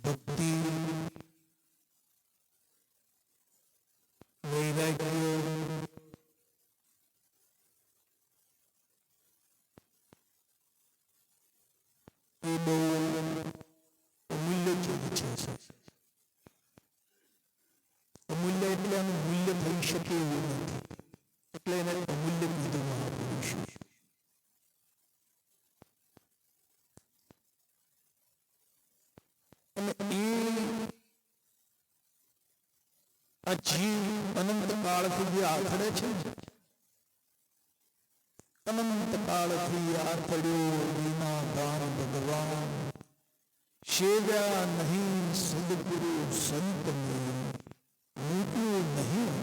ભક્તિ, વૈરાગ્ય, એ બહુ અમૂલ્ય ચીજ છે. અમૂલ્ય એટલે આનું મૂલ્ય થઈ શકે એવું નથી, એટલે એને અમૂલ્ય કીધું મહાપુરુષ. અને એ આ જીવ અનંત કાળથી જે આથડે છે, અનંત કાળથી આથડ્યો વિના દાન ભગવાન, સેવ્યા નહીં સદગુરુ સંત મૂક્યું નહીં.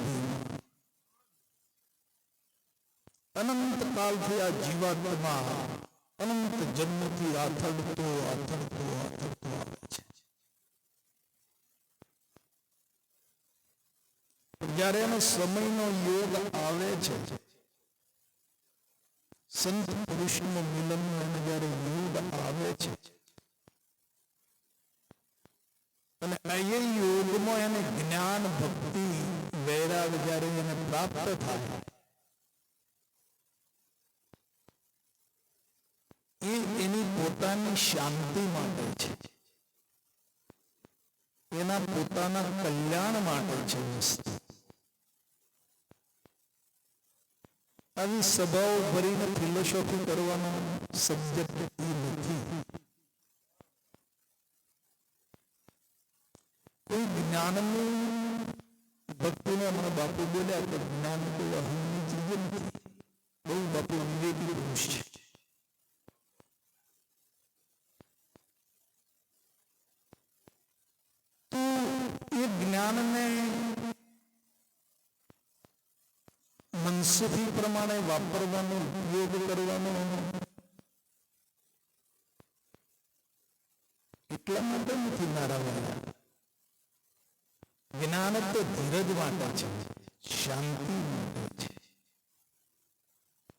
અનંત કાળથી આ જીવાત્મા અનંત જન્મથી આથડતો આથડતો આથડતો આવે છે. જ્યારે એનો સમયનો યોગ આવે છે, સંત પુરુષનું મિલનનો એને જ્યારે યોગ આવે છે, અને એ યોગમાં એને જ્ઞાન, ભક્તિ, વૈરાગ જ્યારે એને પ્રાપ્ત થાય, એ એની પોતાની શાંતિ માટે છે, એના પોતાના કલ્યાણ માટે છે. આવી સભાઓ ભરીને ફિલોસોફી કરવાનો સબ્જેક્ટ એ નથી. કોઈ જ્ઞાનનું ભક્તિને હમણાં બાપુ બોલ્યા કે જ્ઞાન કોઈ અહમની ચીજ નથી. બહુ બાપુ વિવેકી પુરુષ છે. તો એ જ્ઞાનને મનસુખી પ્રમાણે વાપરવાનો, ઉપયોગ કરવાનો એટલા માટે નથી નારાયણ. જ્ઞાન તો ધીરજ માટે છે, શાંતિ માટે છે,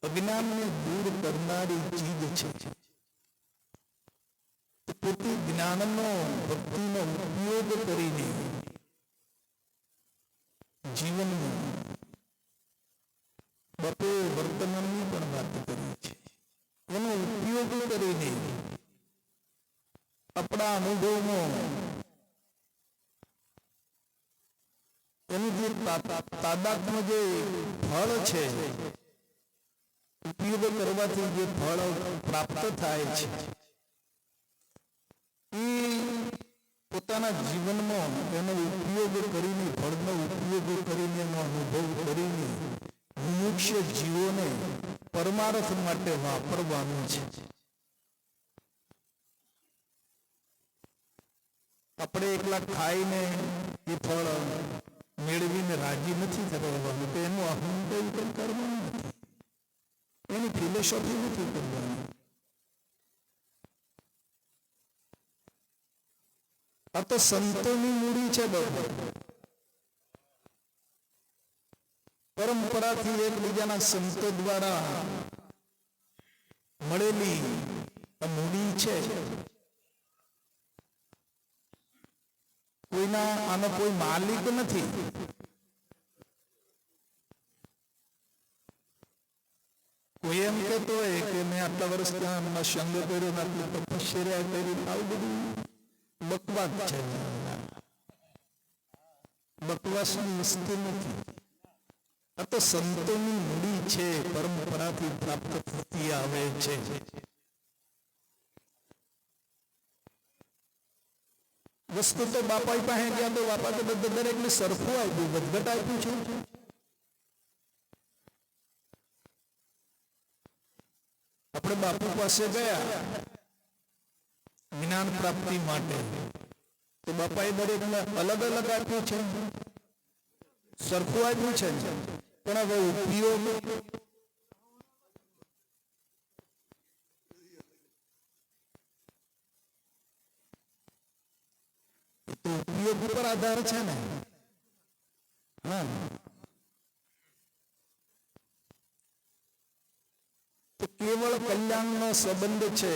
અજ્ઞાનને દૂર કરનારી ચીજ છે. પોતે જ્ઞાનનો, ભક્તિનો ઉપયોગ કરીને જીવનમાં બાપે વર્તમાનની પણ વાત કરી છે. એનો ઉપયોગ કરીને આપણા અનુભવમાં એનું જે તાદાત્મ્ય જે ફળ છે, ઉપયોગ કરવાથી જે ફળ પ્રાપ્ત થાય છે, એ પોતાના જીવનમાં એનો ઉપયોગ કરીને, ફળનો ઉપયોગ કરીને, એનો અનુભવ કરીને મુમુક્ષ જીવોને પરમાર્થ માટે વાપરવાનું છે. આપણે એકલા ખાઈને એ ફળ મેળવીને રાજી નથી થવાનું, તો એનું અહંકાર કરવાનું નથી, એની ફિલોસોફી નથી કરવાની. આ તો સંતોની મૂડી છે. બરોબર, પરંપરાથી એકબીજાના સંતો દ્વારા મળેલી આ મૂડી છે. કોઈના આનો કોઈ માલિક નથી. કોઈ એમ કહેતો હોય કે મેં આટલા વર્ષ સંગ કર્યો ને આટલી તપશ્ચર્યા કરી, આવું બધું બકવાસ છે. બકવાસની વસ્તુ નથી. આ તો સંતોની મૂડી છે, પરંપરાથી પ્રાપ્ત થતી આવે છે. વસ્તુ તો બાપા પાસે ગયા તો બાપા તો બધા દરેકને સરખું આપ્યું, વધઘટ આપ્યું છે. આપણે બાપુ પાસે ગયા જ્ઞાન પ્રાપ્તિ માટે, તો બાપાએ દરેકને અલગ અલગ આપ્યું છે, સરખું આપ્યું છે. પણ હવે ઉપયોગ ઉપયોગ ઉપર આધાર છે ને. હા, તો કેવળ કલ્યાણનો સંબંધ છે.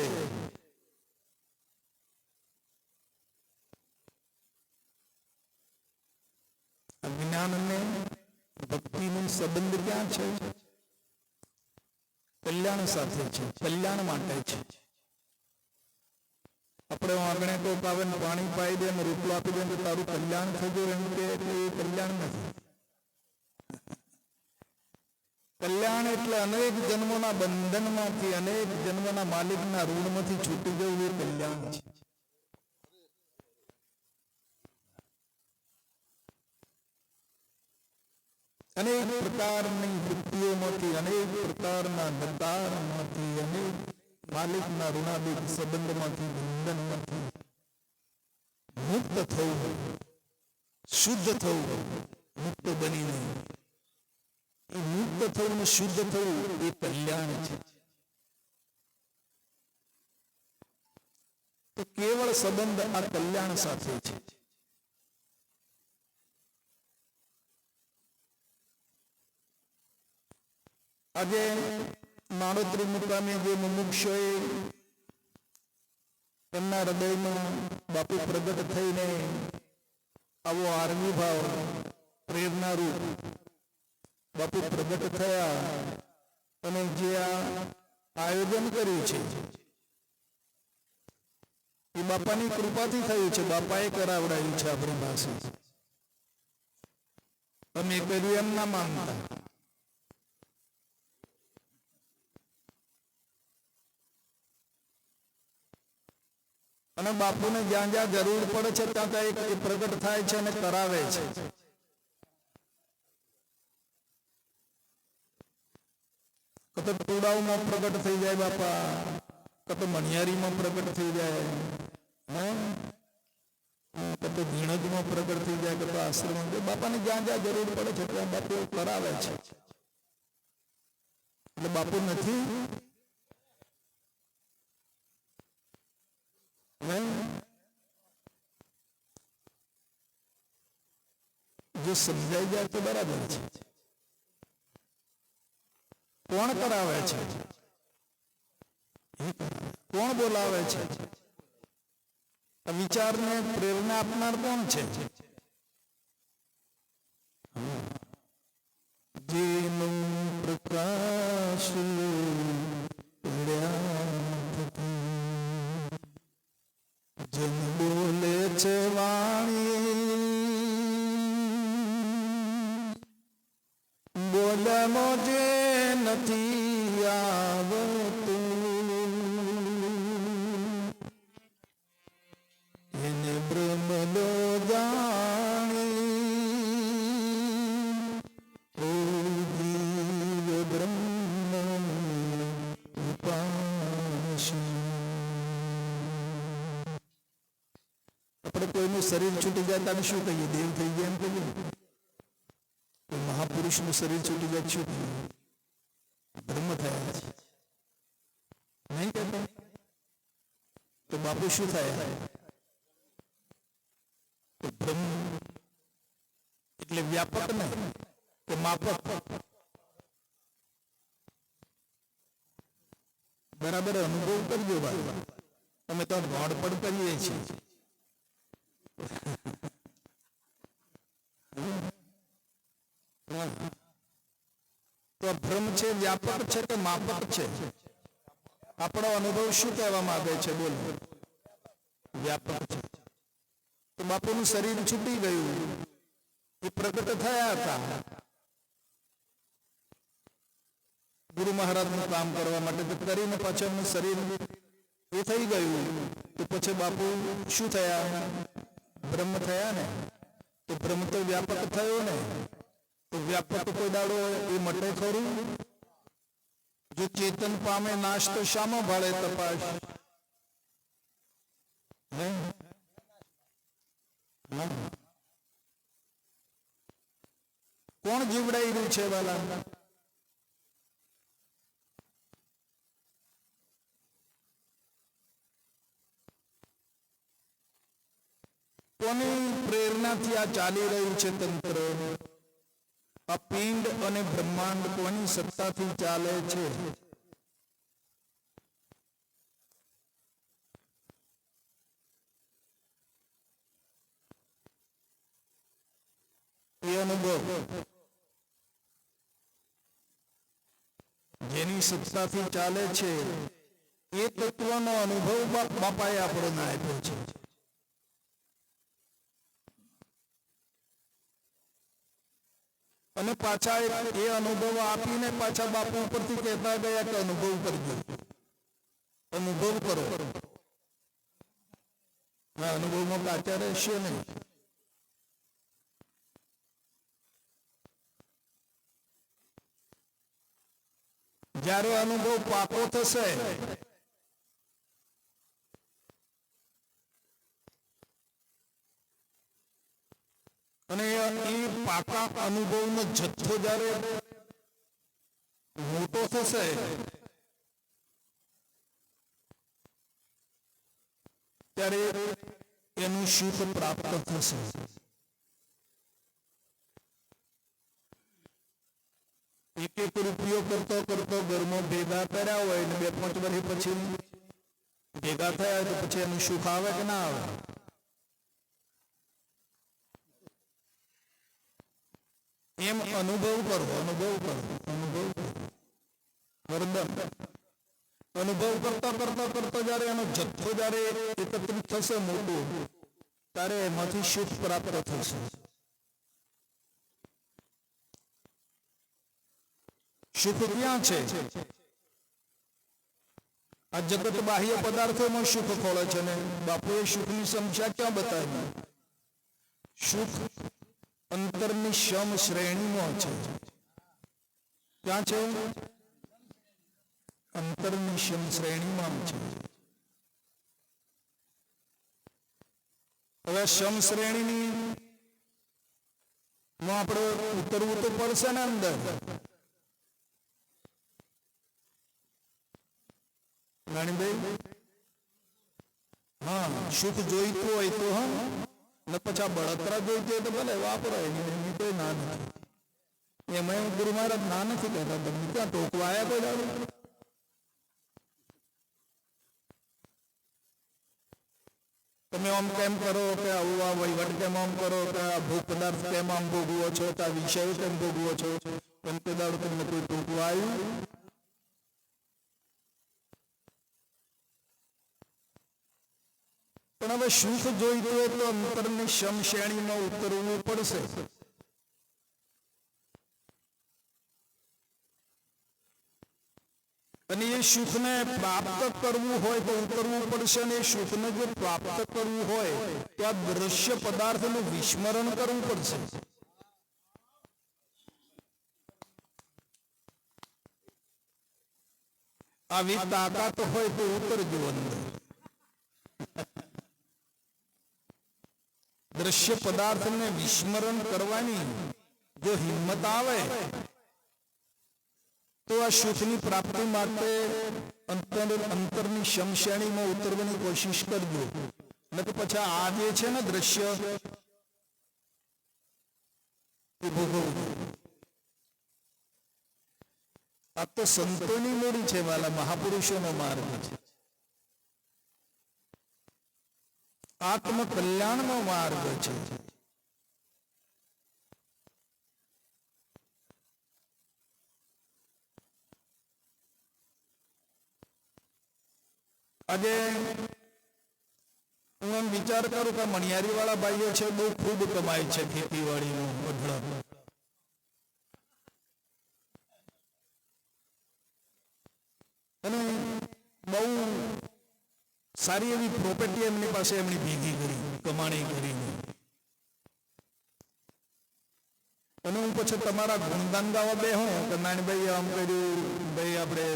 જ્ઞાન અને ભક્તિનો સંબંધ ક્યાં છે? કલ્યાણ સાથે છે, કલ્યાણ માટે છે. આપણે આંગણે કોક આવે ને પાણી પાઈ દે ને રોટલો આપી દે તો તારું કલ્યાણ થયું એમ કે એ કલ્યાણ નથી. કલ્યાણ એટલે અનેક જન્મોના બંધનમાંથી, અનેક જન્મોના માલિકના ઋણમાંથી છૂટી જવું, એ કલ્યાણ છે. અનેક પ્રકારની વૃત્તિઓમાંથી, અનેક પ્રકારના નકારમાંથી, અનેક માલિકના ઋણાદિક સંબંધમાંથી, બંધનમાંથી મુક્ત થવું, શુદ્ધ થવું, મુક્ત બનીને મુક્ત થવું ને શુદ્ધ થવું એ કલ્યાણ છે. તો કેવળ સંબંધ આ કલ્યાણ સાથે છે. આજે નાણોત્રી મુકામે જે મુમુક્ષોએ એમના હૃદયમાં બાપુ પ્રગટ થઈને આવો આર્મી ભાવ પ્રેરણા રૂપ બાપુ પ્રગટ થયા અને જે આ આયોજન કર્યું છે એ બાપાની કૃપાથી થયું છે. બાપાએ કરાવડાવ્યું છે આપણી પાસે. તમે કર્યું એમ ના માનતા. અને બાપુને જ્યાં જ્યાં જરૂર પડે છે ત્યાં ત્યાં એ પ્રગટ થાય છે અને કરાવે છે. કતો ટોડાઓમાં પ્રગટ થઈ જાય બાપા, કતો મણિયારીમાં પ્રગટ થઈ જાય, કતો ધીણજમાં પ્રગટ થઈ જાય, કતો આશ્રમ. બાપાને જ્યાં જ્યાં જરૂર પડે છે ત્યાં બાપુ કરાવે છે. એટલે બાપુ નથી જો સમજાઈ જાય તો બરાબર છે. કોણ કરાવે છે? કોણ બોલાવે છે? વિચારને પ્રેરણા આપનાર કોણ છે? જેનું પ્રકાશ જન બોલે છે વાણી, બોલમો જે નથી આવતું એને બ્રહ્મનો જાણી, ઓ જીવ બ્રહ્મ ઉપાસી. આપણે કોઈનું શરીર છૂટી જાય ત્યારે શું કહીએ? દેવ થઈ ગયા એમ કહીએ. કોઈ મહાપુરુષનું શરીર છૂટી જાય શું કહીએ? બ્રહ્મ થયા છે નહીં કહેતા? તો બાપુ શું થયા? બ્રહ્મ એટલે વ્યાપક ને કે માપક? બરાબર અનુભવ કરજો ભાઈ. અમે તો ગોળ પણ કરીએ છીએ. તો ભ્રમ છે વ્યાપક છે કે માપક છે? આપણો અનુભવ શું કહેવા માંગે છે? બોલો. વ્યાપક છે. તો બાપુનું શરીર છૂટી ગયું, એ પ્રગટ થયા હતા ગુરુ મહારાજનું કામ કરવા માટે, કરીને પાછળ એમનું શરીર એ થઈ ગયું. તો પછી બાપુ શું થયા? બ્રહ્મ થયા ને. તો બ્રહ્મ તો વ્યાપક થયો ને. તો વ્યાપક કોઈ દાડો એ મટે ખરું? જો ચેતન પામે નાશ તો શામાં ભાળે તપાસ? કોણ જીવડાઈ રહ્યું છે વાલા? કોની પ્રેરણાથી આ ચાલી રહ્યું છે તંત્ર? આ પિંડ અને બ્રહ્માંડ કોની સત્તાથી ચાલે છે? એ અનુભવ જેની સત્તાથી ચાલે છે એ તત્વનો અનુભવ બાપાએ આપણને આપ્યો છે. અને પાછા એ અનુભવ આપીને પાછા બાપુ ઉપરથી કહેતા ગયા કે અનુભવ કરજો, અનુભવ કરો. અનુભવમાં કાચા રહેશે નહીં. જ્યારે અનુભવ પાકો થશે અને એ પાકા અનુભવનો જથ્થો જ્યારે મોટો થશે ત્યારે એનું સુખ પ્રાપ્ત થશે. એક એક રૂપિયો કરતો કરતો ઘરમાં ભેગા કર્યા હોય ને 2-5 વર્ષ પછી ભેગા થયા તો પછી એનું સુખ આવે કે ના આવે? એમ અનુભવ કરો, અનુભવ કરો, અનુભવ કરો. વરદાન અનુભવ કરતા કરતા કરતા જયારે એનો જથ્થો જયારે એકત્રિત થશે મોટો, ત્યારે એમાંથી સુખ પ્રાપ્ત થશે. સુખ ક્યાં છે? આ જગત બાહ્ય પદાર્થોમાં સુખ ખોળે છે ને બાપુએ સુખની સંખ્યા ક્યાં બતાવી? સુખ અંતરની સમ શ્રેણીમાં છે. ક્યાં છે? અંતરની સમ શ્રેણીમાં છે. હવે સમ શ્રેણીની આપણે ઉતરવું તો પડશે ને અંદર. રાણીભાઈ, હા, સુખ જોઈતું હોય તો હા, ને પછી બળતરા જોઈતી હોય તો ભલે વાપરાય, એની કોઈ ના નથી. એમાં ગુરુ મહારાજ ના નથી કહેતા. તમને ક્યાં ટોકવા આવ્યા કોઈ દાડો? તમે આમ કેમ કરો કે આવું આ વહીવટ કેમ આમ કરો કે આ ભોગ પદાર્થ કેમ આમ ભોગવો છો કે આ વિષયો કેમ ભોગવો છો? એમ કોઈ દાડો તમને કોઈ ટોકવા આવ્યું? પણ હવે સુખ જોઈતું હોય તો અંતરની સમશ્રેણીમાં ઉતરવું પડશે. અને એ સુખને પ્રાપ્ત કરવું હોય તો ઉતરવું પડશે. અને એ સુખને જો પ્રાપ્ત કરવું હોય તો આ દ્રશ્ય પદાર્થનું વિસ્મરણ કરવું પડશે. આવી તાકાત હોય તો ઉતરજો અંદર. દ્રશ્ય પદાર્થને વિસ્મરણ કરવાની જો હિંમત આવે તો આ સુખની પ્રાપ્તિ માટે અંતરની સમશ્રેણીમાં ઉતરવાની કોશિશ કરજો. ને તો પછી આ જે છે ને દ્રશ્ય એ ભોગવવું. આ તો સંતોની મૂડી છે વાલા, મહાપુરુષોનો માર્ગ છે, આત્મ કલ્યાણનો માર્ગ છે. આજે હું એમ વિચાર કરું કે મણિયારી વાળા ભાઈઓ છે બહુ ખૂબ કમાય છે ખેતીવાડીનું અઢળક, અને બહુ સારી એવી પ્રોપર્ટી એમની પાસે એમની ભેગી કરી કમાણી કરીને, અને હું પછી તમારા ગુણગાન ગાવા બે હું કે નાનભાઈ આમ કર્યું, ભાઈ આપણે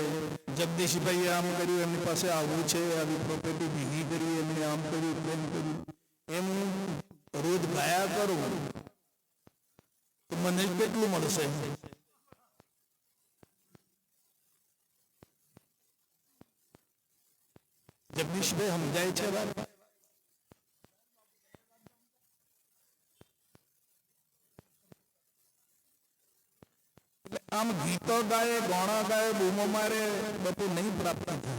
જગદીશભાઈએ આમ કર્યું, એમની પાસે આવું છે, આવી પ્રોપર્ટી ભેગી કરી, એમને આમ કર્યું તેમ કર્યું, એમ રોજ ગાયા કરું તો મને કેટલું મળશે? જગદીશભાઈ સમજાય છે વાત? આમ ગીતો ગાય, ગોણા ગાય, બૂમો મારે, બધું નહીં પ્રાપ્ત થાય.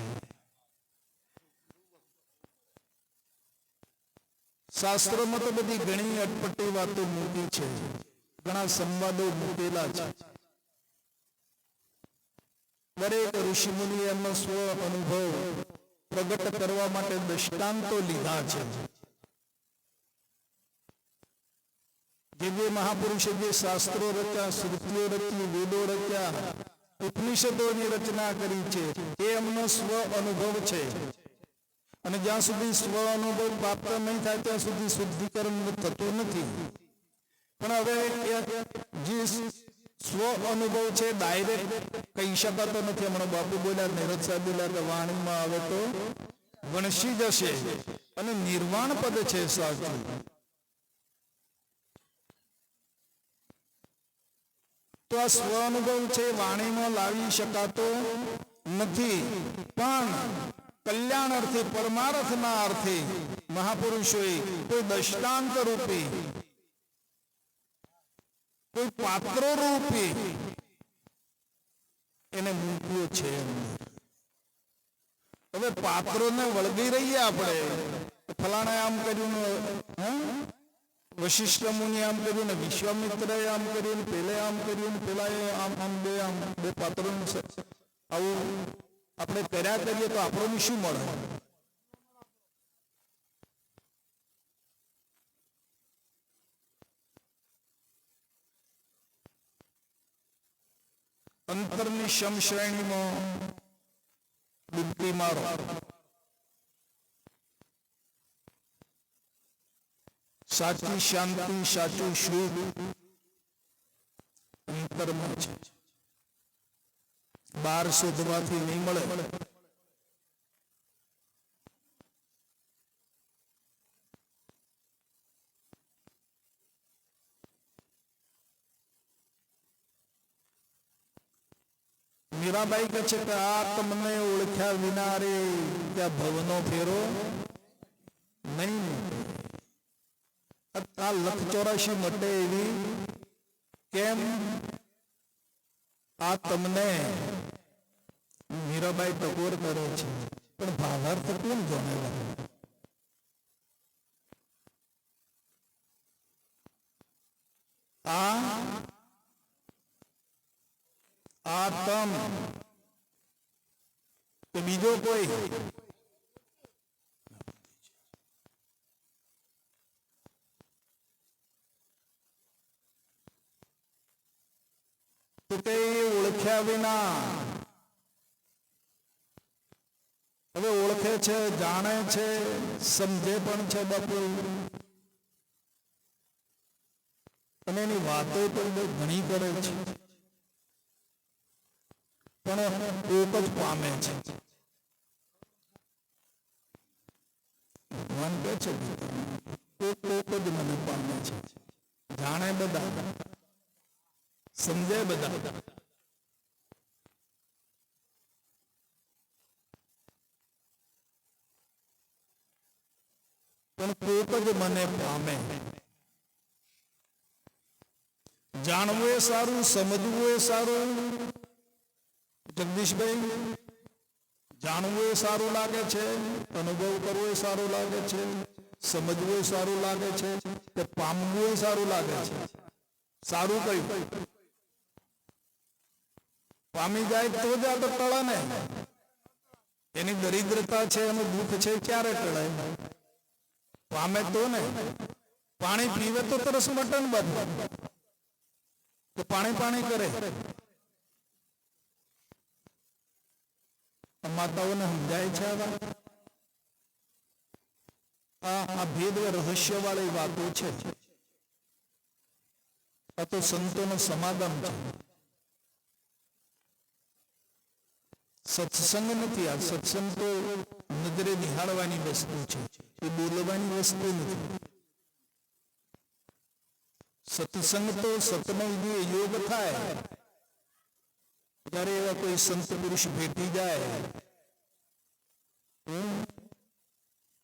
શાસ્ત્રોમાં તો બધી ઘણી અટપટી વાતો મૂકી છે, ઘણા સંવાદો મૂકેલા છે. દરેક ઋષિમુનિ એમનો સ્વ અનુભવ પ્રગટ કરવા માટે દ્રષ્ટાંતો લીધા છે. જે મહાપુરુષે જે શાસ્ત્રો રચ્યા, શ્રુતિઓ રચી, વેદો રચ્યા, ઉપનિષદોની રચના કરી છે, એ એમનો સ્વ અનુભવ છે. અને જ્યાં સુધી સ્વ અનુભવ પ્રાપ્ત નહીં થાય ત્યાં સુધી શુદ્ધિકરણ થતું નથી. પણ હવે જે સ્વ અનુભવ છે ડાયરેક્ટ કહી શકાતો નથી. હમણાં બાપુ બોલ્યા, નીરજ સાહેબ બોલ્યા કે વાણીમાં આવે તો વણસી જશે, અને નિર્વાણ પદ છે સાચું. તો આ સ્વ અનુભવ છે વાણીમાં લાવી શકાતો નથી, પણ કલ્યાણ અર્થે, પરમાર્થના અર્થે મહાપુરુષોએ કોઈ દ્રષ્ટાંત રૂપી, કોઈ પાત્ર રૂપી એને મૂક્યો છે. હવે પાત્રોને વળગી રહીએ આપણે, ફલાણે આમ કર્યું, વશિષ્ઠ મુનિ આમ કર્યું ને વિશ્વામિત્રએ આમ કર્યું, પેલે આમ કર્યું, પેલા આમ બે પાત્રોનું આવું આપણે કર્યા કરીએ તો આપણને શું મળે? અંતરની શમ શ્રેણીમાં ડૂબકી મારો. સાચી શાંતિ, સાચું સુખ અંતરમાં છે, બહાર શોધવાથી નહીં મળે. મીરાબાઈ કહે છે કે આ તમને ઓળખ્યા વિના રે ત્યાં ભવનો ફેરો નહીં. આ લખ 84 મટે એવી કેમ? આ તમને મીરાબાઈ ટકોર કરે છે, પણ ભાવાર્થ કેમ જાણેલા? આ તમ કે બીજો કોઈ? તો તે ઓળખ્યા વિના, હવે ઓળખે છે, જાણે છે, સમજે પણ છે બાપુ, અને એની વાતો પણ ઘણી કરે છે, પણ એક જ પામે છે. ભગવાન કહે છે એક જ મને પામે છે. જાણે બધા, સમજે બધા, પણ કોક જ મને પામે. જાણવું એ સારું, સમજવું એ સારું. જગદીશભાઈ, જાણવું એ સારું લાગે છે, અનુભવ કરવો એ સારું લાગે છે, સમજવું એ સારું લાગે છે, કે પામવું એ સારું લાગે છે? સારું કયું? પામી જાય તો જ આ તો ટળે ને. એની દરિદ્રતા છે, એનું દુઃખ છે, ક્યારે ટળાય? પામે તો ને. પાણી પીવે તો તરસ મટન બધું, તો પાણી પાણી કરે. માતાઓને સમજાય છે આ ભેદ રહસ્ય વાળી વાતો છે. આ તો સંતોનો સમાગમ છે, સત્સંગ નથી. આ સત્સંગ તો નજરે નિહાળવાની વસ્તુ છે, એ બોલવાની વસ્તુ નથી. સત્સંગ તો સતનો યોગ થાય ત્યારે એવા કોઈ સંત પુરુષ ભેટી જાય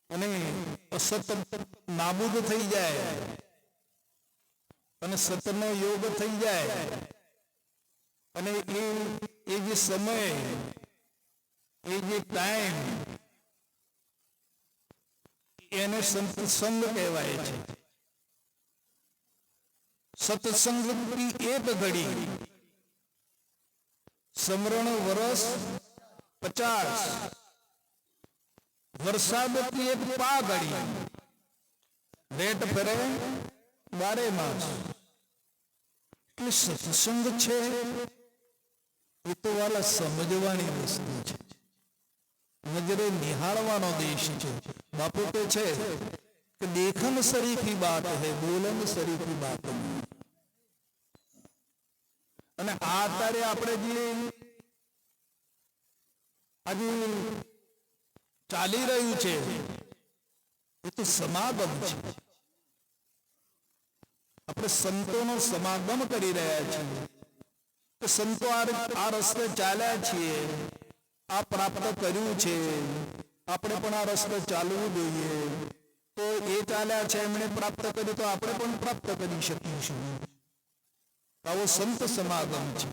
અને અસત નાબૂદ થઈ જાય અને સતનો યોગ થઈ જાય અને એ જે સમય, એ જે ટાઈમ, એને સત્સંગ કહેવાય છે. સત્સંગની એક ઘડી સમરણ વરસ 50, વરસાદથી એક પા ઘડી, રેટ ફરે 12 માસ. એટલે સત્સંગ છે એ તો વાલા સમજવાની વસ્તુ છે, નજરે નિહાળવાનો દેશ છે. બાપુ તો છે કે દેખન શરીફી બાત હૈ, બોલન શરીફી બાત નહીં. અને આ અત્યારે આપણે જે આજે ચાલી રહ્યું છે એ તો સમાગમ છે. આપણે સંતોનો સમાગમ કરી રહ્યા છીએ. તો સંતો આ રસ્તે ચાલ્યા છીએ, આ પ્રાપ્ત કર્યું છે, આપણે પણ આ રસ્તે ચાલવું જોઈએ. તો એ ચાલ્યા છે, એમણે પ્રાપ્ત કર્યું, તો આપણે પણ પ્રાપ્ત કરી શકીશું. આવો સંત સમાગમ છે.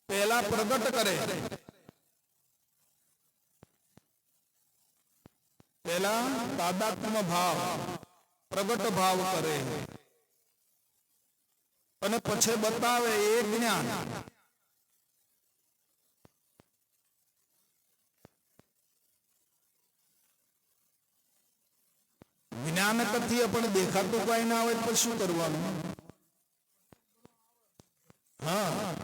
પહેલા પ્રગટ કરે, પહેલા તાદાત્મ્ય ભાવ, પ્રગટ ભાવ કરે અને પછી બતાવે એ જ્ઞાન. જ્ઞાન કથી પણ દેખાતું કઈ ના હોય તો શું કરવાનું? હા,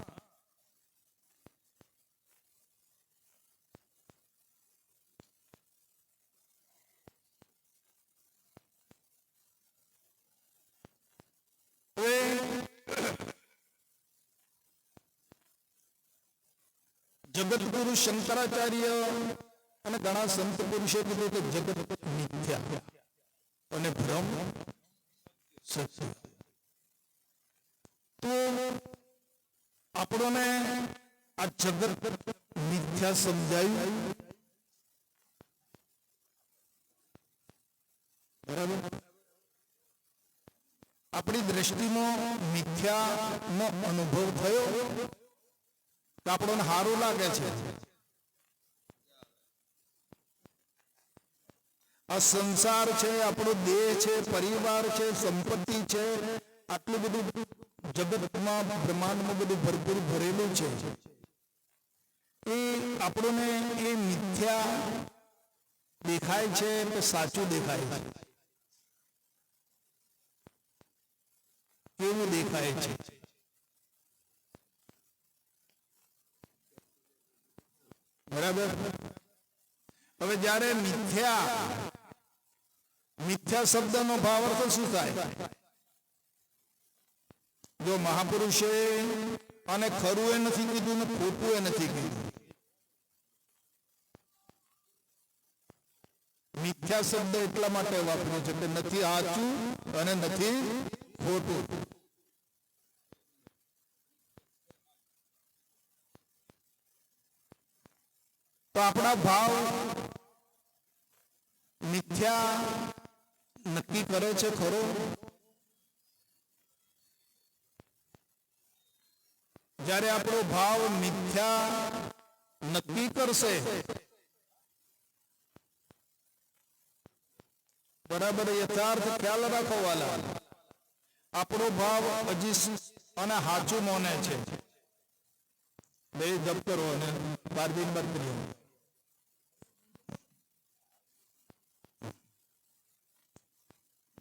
જગતગુરુ શંકરાચાર્ય અને ઘણા સંત પુરુષે કીધું કે જગત મિથ્યા અને ભ્રમ સત્ય. તો આપણને આ જગત મિથ્યા સમજાયું, બરાબર? આપણી દ્રષ્ટિમાં મિથ્યાનો અનુભવ થયો તો આપણને સારું લાગે છે. આ સંસાર છે, આપણો દેહ છે, પરિવાર છે, સંપત્તિ છે, આટલું બધું જગતમાં બ્રહ્માંડમાં બધું ભરપૂર ભરેલું છે. એ આપણને એ મિથ્યા દેખાય છે કે સાચું દેખાય છે? કેવું દેખાય છે? બરાબર? હવે જ્યારે મિથ્યા શબ્દનો ભાવ અર્થ શું થાય? જો મહાપુરુષે અને ખરું એ નથી કીધું ને ખોટું એ નથી કીધું. મિથ્યા શબ્દ એટલા માટે વાપર્યો છે કે નથી સાચું અને નથી ખોટું. તો આપણા ભાવ મિથ્યા નક્કી કરે છે ખરો? જ્યારે આપણો ભાવ મિથ્યા નક્કી કરશે બરાબર યથાર્થ ખ્યાલ રાખો વાલા. આપણો ભાવ હજી અને સાચું મોને છે. બે જપ કરો અને 12 દિન બાદ કરીએ.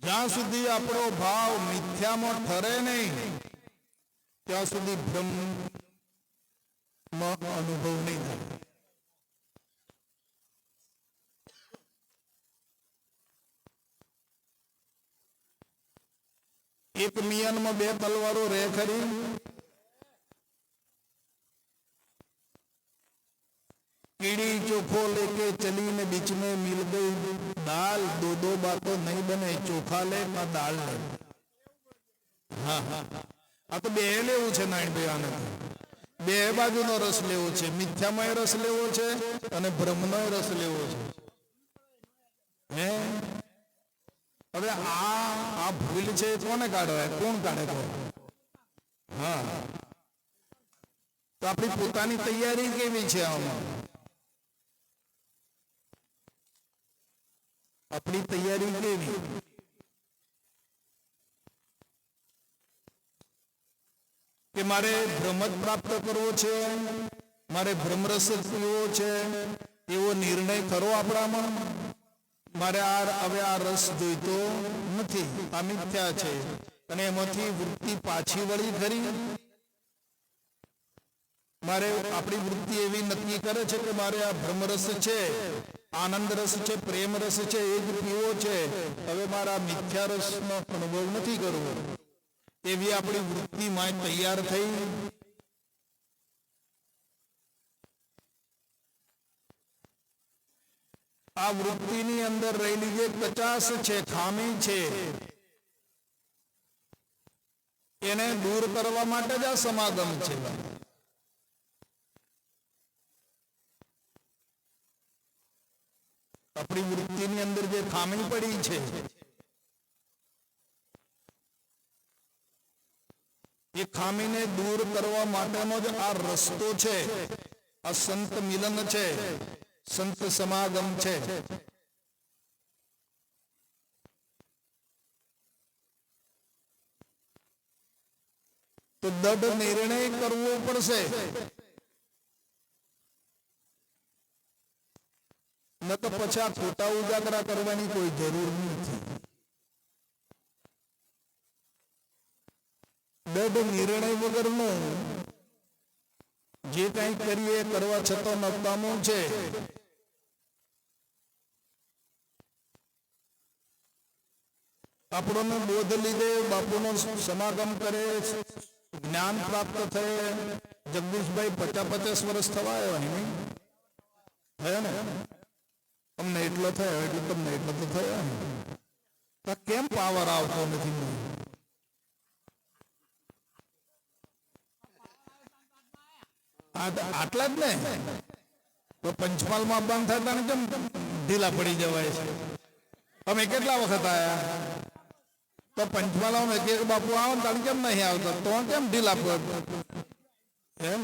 જ્યાં સુધી આપણો ભાવ મિથ્યામાં ઠરે નહીં ત્યાં સુધી બ્રહ્મ અનુભવ નહીં થાય. એક મિયાનમાં બે તલવારો રે ખરી? कीड़ी चोखो लेके चली ने बीच में मिल गई दाल. दो दो बातों नहीं बने, ચોખા લે का दाल ले. હા આ તો બે લેવું છે નારાયણભાઈ. આને બે બાજુનો રસ લેવો છે. મિથ્યામાં રસ લેવો છે અને બ્રહ્મનો રસ લેવો છે. હે હવે આ ભૂલ છે કોને કાઢવાય? કોણ કાઢે? હા તો આપણી પોતાની તૈયારી કેવી છે આમાં? આપણી તૈયારી કેવી? કે મારે બ્રહ્મ જ પ્રાપ્ત કરવો છે, મારે બ્રહ્મરસ પીવો છે એવો નિર્ણય કરો આપણામાં. મારે હવે આ રસ જોઈતો નથી, આ મિથ્યા છે. અને એમાંથી વૃત્તિ પાછી વળી ખરી? મારે આપણી વૃત્તિ એવી નક્કી કરે છે કે મારે આ બ્રહ્મરસ છે, આનંદ રસ છે, પ્રેમ રસ છે, એ જ પીવો છે. હવે મારા મિથ્યા રસનો અનુભવ નથી કરવો. એવી આપણી વૃત્તિ માં તૈયાર થઈ. આ વૃત્તિની અંદર રહેલી જે કચાશ છે, ખામી છે, એને દૂર કરવા માટે જ આ સમાગમ છે. આપણી વૃત્તિની અંદર જે ખામી પડી છે એ ખામીને દૂર કરવા માટેનો જ આ રસ્તો છે, આ સંત મિલન છે, સંત સમાગમ છે. તો દઢ નિર્ણય કરવો પડશે. ન તો પછી આ ખોટા ઉજાગરા કરવાની કોઈ જરૂર નથી. દઢ નિર્ણય વગરનું જે કંઈ કરીએ કરવા છતાં નકામું છે. આપણોને બોધ લીધે બાપુનો સમાગમ કરે, જ્ઞાન પ્રાપ્ત થયે. જગદીશભાઈ 50-50 વર્ષ થવા આવ્યા નહીં થયા ને? તમને એટલો થયો એટલે તમને એટલો તો થયો ને. તો કેમ પાવર આવતો નથી? આટલા જ ને. તો પંચમહાલમાં બંધ થતા ને કેમ ઢીલા પડી જવાય છે? અમે કેટલા વખત આવ્યા તો પંચમહાલમાં એક બાપુ આવો ને તારે કેમ નહીં આવતો? તો કેમ ઢીલા પડ એમ?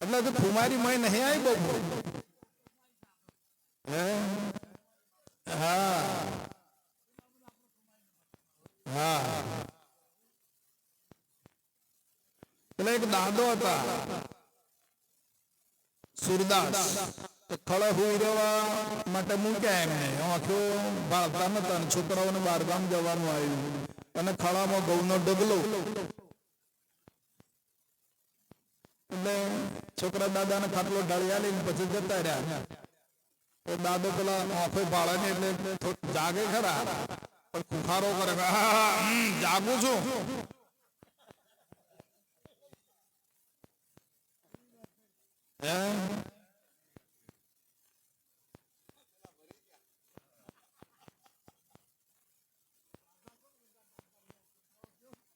એટલે તો ખુમારી મય નહીં આવી બહુ. હા હા એટલે એક દાદો હતા સુરદાસ. તો ખળે હુઈ રહેવા માટે મૂક્યા એમને. આંખો ભાળતા નતા અને છોકરાઓને બહારગામ જવાનું આવ્યું અને ખળામાં ઘઉંનો ડગલો. એટલે છોકરા દાદાને ખાટલો ઢાળી આલીને પછી જતા રહ્યા. તો દાદો પેલા આંખો ભાળે ને એટલે જાગે ખરા પણ ખુખારો કરે, જાગું છું.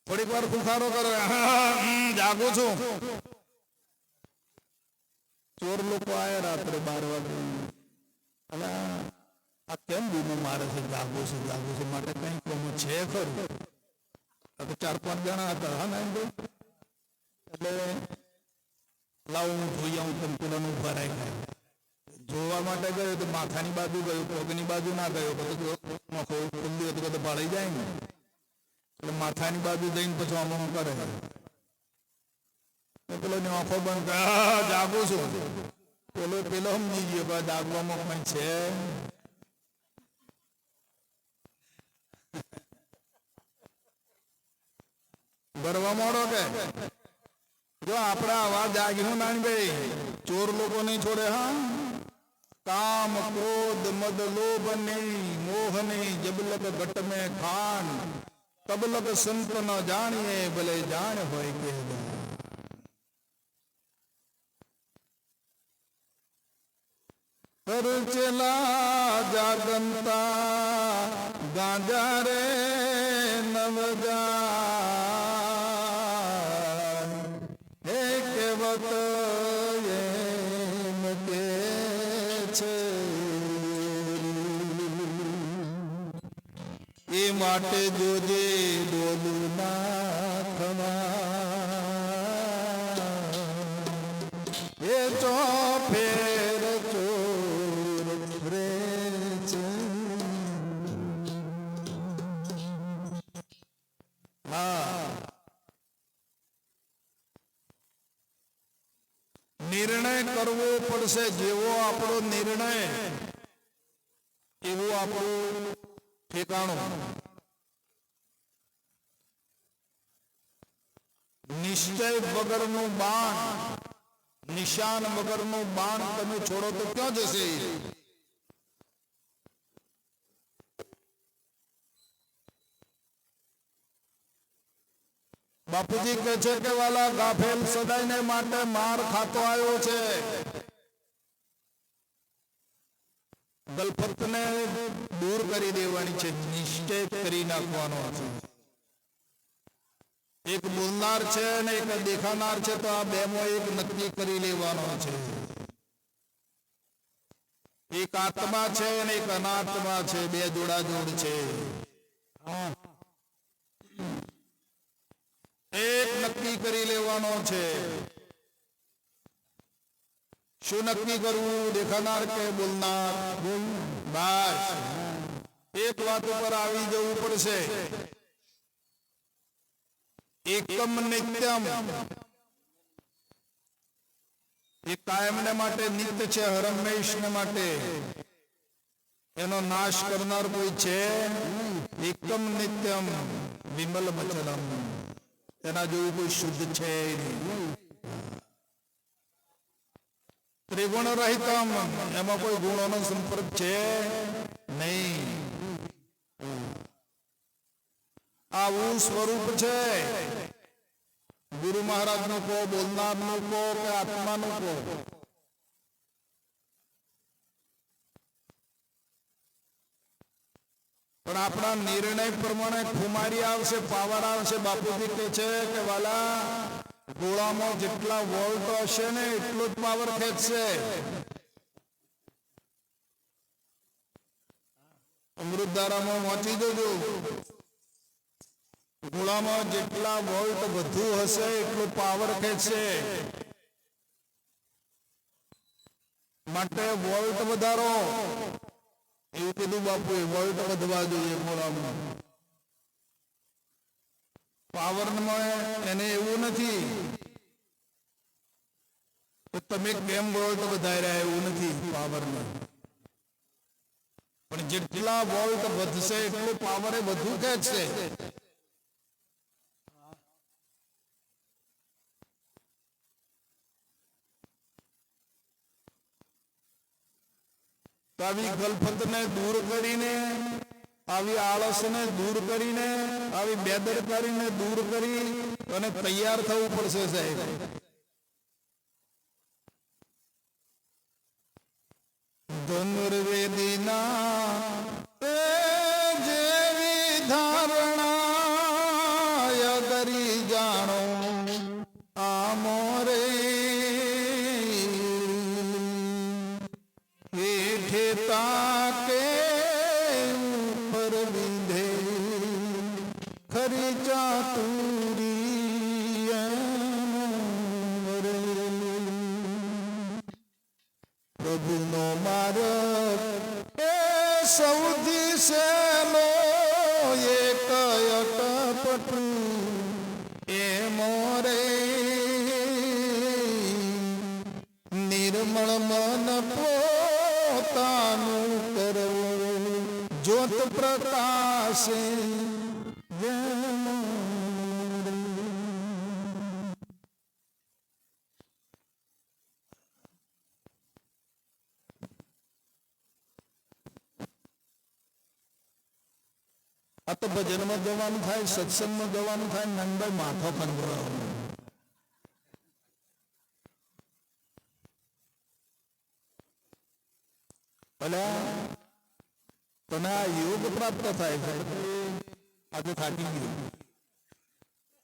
થોડીક વાર ખુખારો કરે, જાગું છું. ચોર લોકો આયા રાત્રે 12 વાગે. અને આ કેમ બૂમો મારે છે? જાગું છે જાગું છે માટે કઈ કોમ છે ખરું? 4-5 જણા હતા. હા ના એટલે લાવું હું જોઈ આવું તમે પેલાનું ઉભા રાખ્યા. જોવા માટે ગયો તો માથાની બાજુ ગયો, પગની બાજુ ના ગયો, બધું ખુલ્લી હતું તો ભાળી જાય ને, એટલે માથાની બાજુ જઈને પછી આમ કરે. પેલો ની આંખો બંધ જાગું છું, પેલો સમજી ગયો જાગવામાં કઈ છે. ભરવા મોડો કે જો આપડે આવા જાગ્યું નાની ભાઈ, ચોર લોકો નહીં છોડે. હા, કામ ક્રોધ મદ લોભ નહીં, મોહ નહીં, જબલક ઘટ में ખાન, તબલક સંત ન જાણીએ ભલે જાણ હોય કે. ચલા જાગંતા ગાંજા રે નવજા હે કેવત એમ કે છે. એ માટે જોજે ડોલું નાખમાં એ ચોફેર ચોર ફરે છે. હા, નિર્ણય કરવો પડશે. જેવો આપણો નિર્ણય એવું આપણું ઠેકાણું. નિશ્ચય વગરનું બાણ, નિશાન વગરનું બાણ તમે છોડો તો ક્યાં જશે? બાપુજી કહે છે કે વાલા ગાફેલ સદાયને માટે માર ખાતો આવ્યો છે. ગલફતને દૂર કરી દેવાની છે, નિશ્ચય કરી નાખવાનો છે. એક બોલનાર છે અને એક દેખાનાર છે, તો આ બેમાં એક નક્કી કરી લેવાનો છે. એક આત્મા છે અને એક અનાત્મા છે, બે જોડાજોડ છે. એક નક્કી કરી લેવાનો છે. શું નક્કી કરવું? દેખાનાર કે બોલનાર? બસ એક વાત ઉપર આવી જવું પડશે. એકમ નિત્યમ, એ કાયમને માટે નિત્ય છે, હરમેશને માટે. એનો નાશ કરનાર કોઈ છે? એકમ નિત્યમ વિમલ મચલમ, એના જેવું કોઈ શુદ્ધ છે નહીં. ત્રિગુણ રહિતમ, એમાં કોઈ ગુણોનો સંપર્ક છે નહીં. આવું સ્વરૂપ છે. ગુરુ મહારાજ નું કહો, બોલનાર નું કહો કે આત્મા નું કહો, પણ આપણા નિર્ણય પ્રમાણે ખુમારી આવશે, પાવર આવશે. બાપુજી કહે છે કે વાલા ગોળામાં જેટલા વોલ્ટ હશે ને એટલો જ પાવર ખેંચશે. અમૃતધારામાં વાંચી જજો, ગોળામાં જેટલા વોલ્ટ વધુ હશે એટલો પાવર ખેંચશે. માટે વોલ્ટ વધારો એવું કીધું બાપુએ. વોલ્ટ વધવા જોઈએ ગોળામાં. પાવરમાં એને એવું નથી કે તમે કેમ વોલ્ટ વધાર્યા, એવું નથી પાવરમાં. પણ જેટલા વોલ્ટ વધશે એટલું પાવર એ વધુ ખેંચશે. તો આવી ગલફતને દૂર કરીને, આવી આળસને દૂર કરીને, આવી બેદરકારીને દૂર કરી અને તૈયાર થવું પડશે સાહેબ. ધનુર્વેદીના જેવી ધારણા કરી જાણો આ મોરે તાકે ઉપર વિંધે ખરી ચાતુરી. પ્રભુનો સૌથી સહેલો એક અટપટ એ મોરે નિર્મળ મન પોતાનું કરવું જ્યોત પ્રકાશે આ તો ભજનમાં જવાનું થાય, સત્સંગમાં જવાનું થાય, નંદભાઈ માથો ખંભળાવવાનો. તને આ યોગ પ્રાપ્ત થાય છે. આજે થાકી ગયું,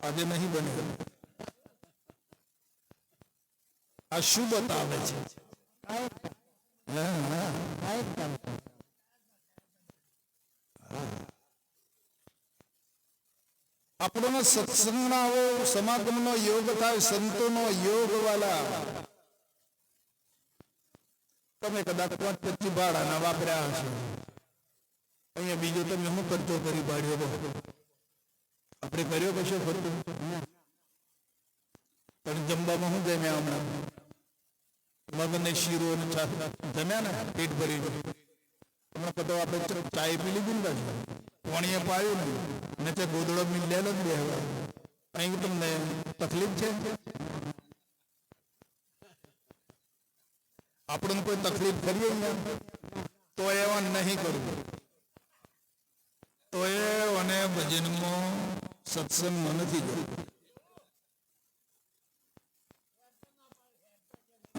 આજે નહીં બને. આ શું બતાવે છે? આપણો સત્સંગના સમાગમનો યોગ થાય, સંતોનો યોગ વાલા. તમે કદાચ 25 ભાડાના વાપર્યા હશે. અહીંયા બીજો તમે શું ખર્ચો કરી પાડ્યો? આપણે કર્યો કશો ખર્ચો? પણ જમવામાં શું જમ્યા હમણાં? મગને શીરો અને જમ્યા ને પેટ ભરી. હમણાં તો આપણે ચાય પી લીધી ને પાછું પાણીએ પાયું ને તે ગોદડો મિલેલો જ બેહવા. અહીં તમને તકલીફ છે? આપણને કોઈ તકલીફ કરીએ તો એવા નહીં કરવું. તો એ અને ભજનમાં સત્સંગમાં નથી જવું.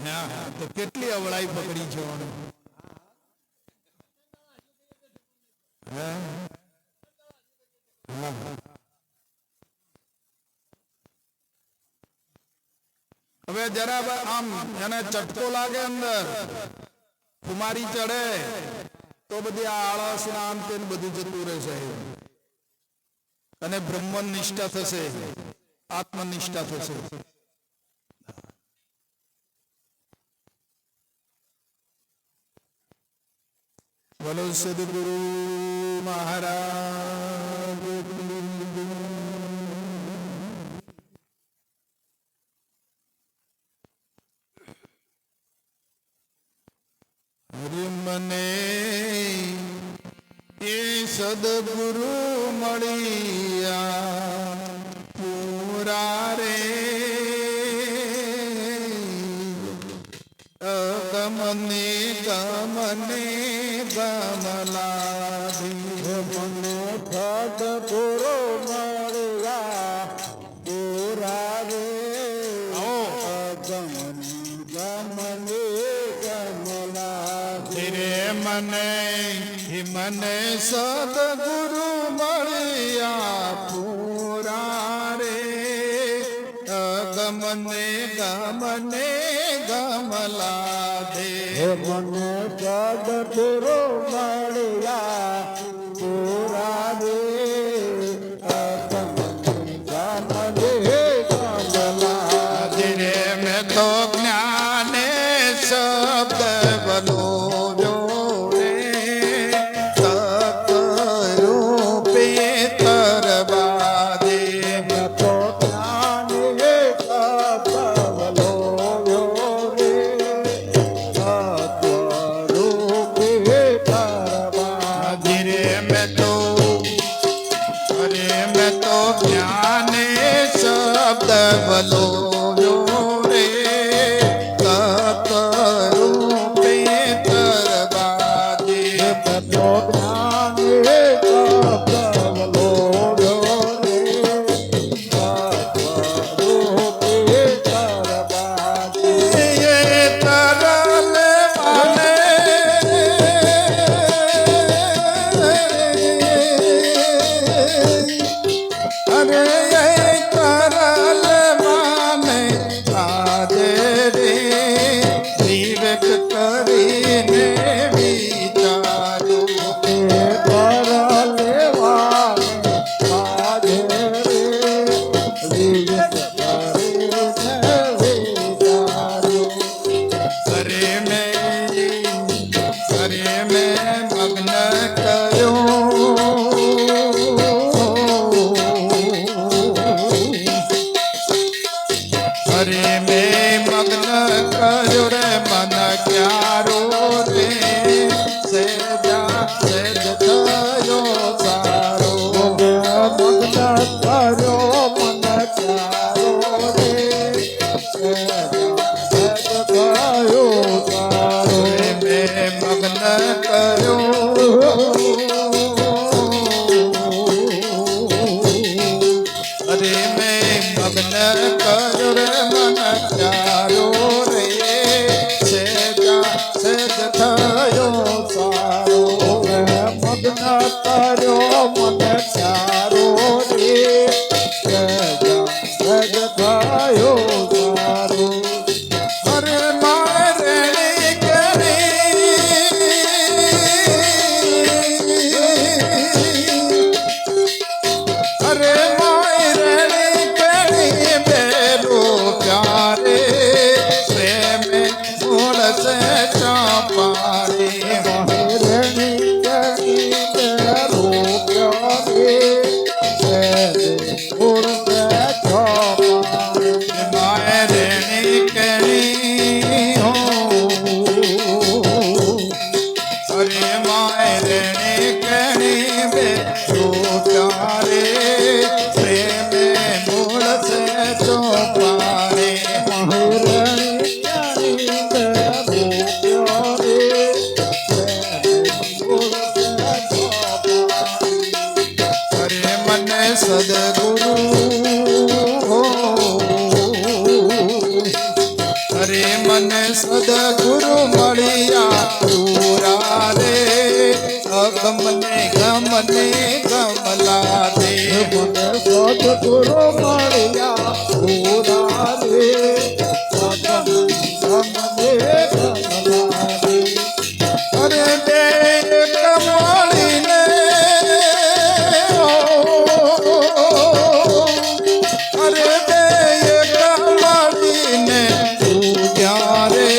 હા, તો કેટલી અવળાઈ પકડી છે. હવે જરા આમ એને ચટકો લાગે, અંદર કુમારી ચડે તો બધી આળસ નામ તે બધું જતું રહેશે અને બ્રહ્મ નિષ્ઠા થશે, આત્મનિષ્ઠા થશે. બોલો સદગુરુ મહારાજ. મને એ સદગુરુ મળ્યા પૂરા રે, ગમને ગમને ગમલા મને સદગુરુ મળ્યા પૂરા રે, મને સદગુરુ મળ્યા પૂરા રે, ગમને ગમને ગમલા દે. મને સદગુરુ મળ્યા પૂરા રે, ગમને ગમલા દે. મેં તો જ્ઞાને શબ્દ બનો કર્યો મન પ્યારો રે થયો તારો મેં મગ્ન કર્યો અરે મેં મગ્ન કર્યો રે મન પ્યારો રે સેજ થયો સારો મગ્ન કર્યો મન પ્યારો રે સજ થયો સારો અરે મારે અરે માયરણી કરી બેરો પ્યારે પ્રેમ મૂળ સે ચાપારે માયરણી કરી બેરો પ્યારે મૂળ સે ચાપારે માયરણી કરી હો અરે માયરણી કરી બેરો પ્યારે પ્રેમ મૂળ સે ચોપારે માયરણી કરી બેરો પ્યારે મૂળ સે ચાપારે અરે મને સદગુરુ અરે મને સદગુરુ મળ્યા પૂરા રે અગમને ગમને ગમલા દે મને સદગુરુ મળ્યા પૂરા રે સદગુરુ ગમલા રે અરે બે મળીને અરે બે મળીને પૂજ્યા રે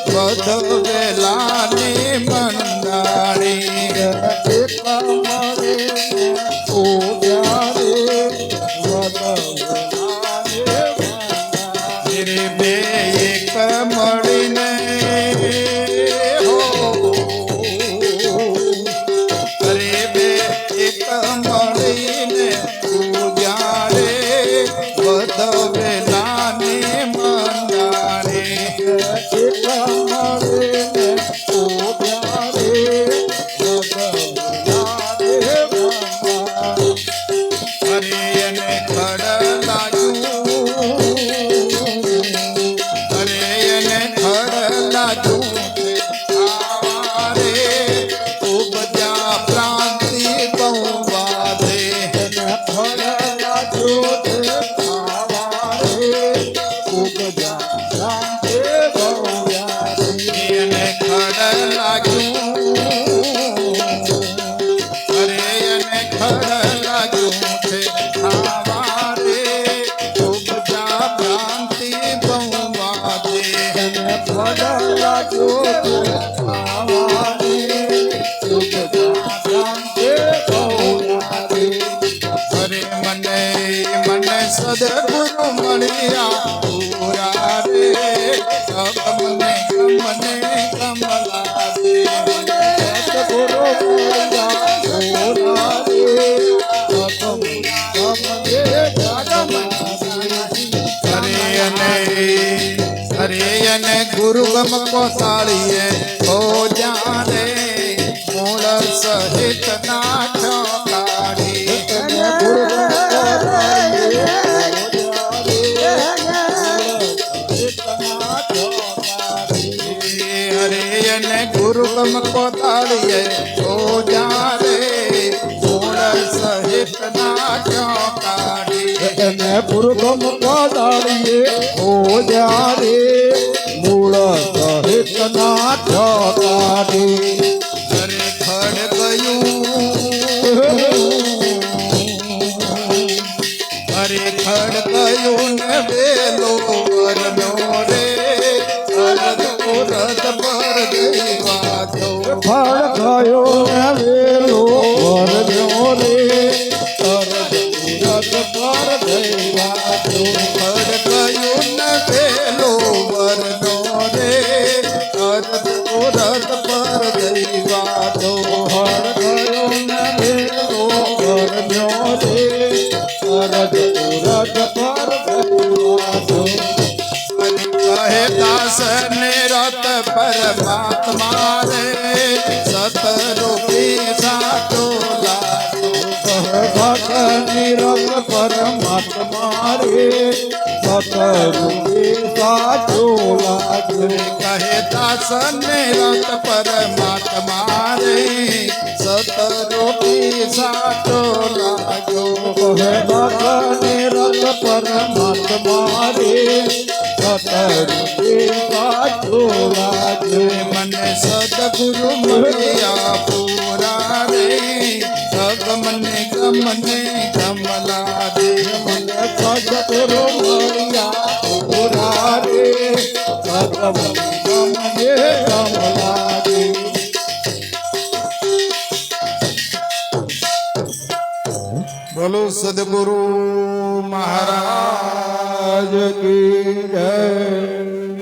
બધ વેલાની મંડાણી એક મળે પૂજા રે રે બે એક મળીને હો અરે બે એક મળીને પૂજા રે બધ વેલાની મંડાણી એક મળે પૂજા રે અરે એને ખડ લાગ્યું અરે એને ખડ લાગ્યું આવા રે ઉપજા પ્રાંતિ બહુવા દે એને ખડ લાગ્યું અરે એને ખડ લાગ્યું છે આવા રે ઉપજા પ્રાંતિ બહુવા દે અરે મને સદગુરુ મળ્યા પૂરા રે મને કમલા દે અરે અને ગુરુ ગમ કોસાળીએ હો જાને મૂળ સહિત નાઠ કાઢી અરે અને ગુરુ ગમ કોસાળીએ હો જાને મૂળ સહિત નાઠ કાઢી પુરગમ કાળીએ ઓ જ્યારે મૂળ સહિત નાથ કાઢી અરે ખડ ગયું અરે ખડ ગયું ને બેલો વરનો રે અરદ ઉરદ પર દેવા દો ફળ ગયો ને વેલો વરનો રે અરદ ઉરદ પર દેવા દો ખડ ગયું ને બેલો વરનો રે અરદ ઉરદ પર દેવા દો ફળ ગયો ને વેલો વરનો રે અરજ ઉરજ પર દૈવાજો કહે દાસ નિરત પરમાત્મા રે સતરૂપી સાચો લાગ્યો. ભગત નિરત પરમાત્મા રે સતરૂપી સાચો લાગ્યો કહે દાસ નિરત પરમાત્મા રે સતરૂપી સાચો લાગ્યો. ભગત નિરત પરમાત્મા રે સતરૂપી સાચો લાગ્યો મને સદગુરુ મળ્યા પૂરા રે સગ મને ગમને કમલા દે. મને સદગુરુ મળ્યા પૂરા રે સદમને કમલા દે બોલો સદગુરુ